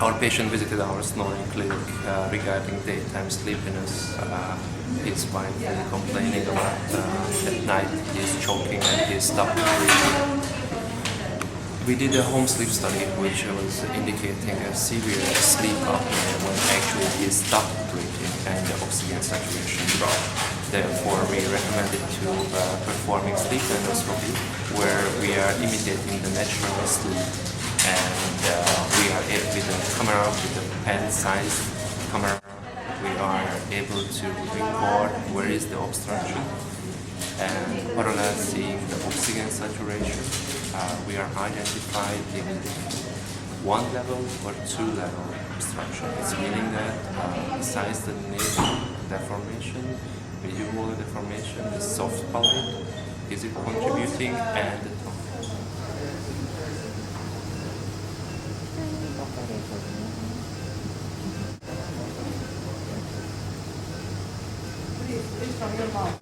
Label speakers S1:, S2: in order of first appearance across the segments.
S1: Our patient visited our snoring clinic regarding daytime sleepiness. His wife is complaining about at night he's choking and he's stopped breathing. We did a home sleep study which was indicating a severe sleep apnea when actually he stopped breathing and the oxygen saturation dropped. Therefore, we recommended to performing sleep endoscopy where we are imitating the natural sleep. And we are with a camera, with a pen-sized camera, we are able to record where is the obstruction and parallel seeing the oxygen saturation. We are identifying one level or two level obstruction. It's meaning that besides the nasal deformation, medial deformation, the soft palate, is it contributing and the tongue.
S2: Please from your mouth.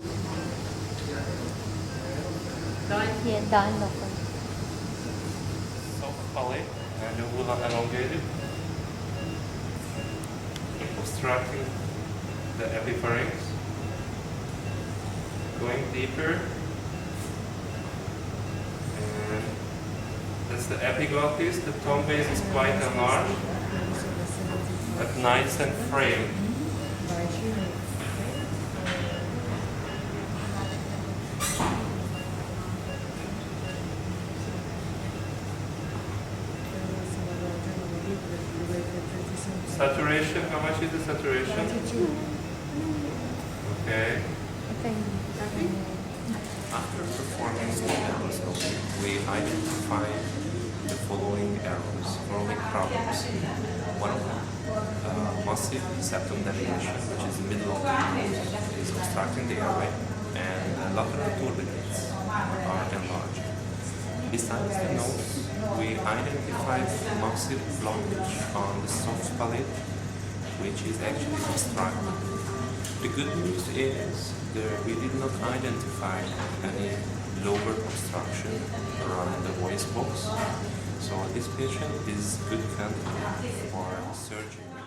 S3: Here, down local.
S1: Soft palate and the uvula elongated, obstructing the epipharynx, going deeper, and that's the epiglottis. The tongue base is quite enlarged, but nice and framed. Saturation, how much is the saturation? Okay. After performing the endoscopy, we identify the following errors, following problems. One of them, massive septum deviation, which is the middle of the nose, is obstructing the airway, and lateral turbinates are enlarged. Besides the nose, we identified massive blockage on the soft palate, which is actually obstructed. The good news is that we did not identify any lower obstruction around the voice box, so this patient is good candidate for surgery.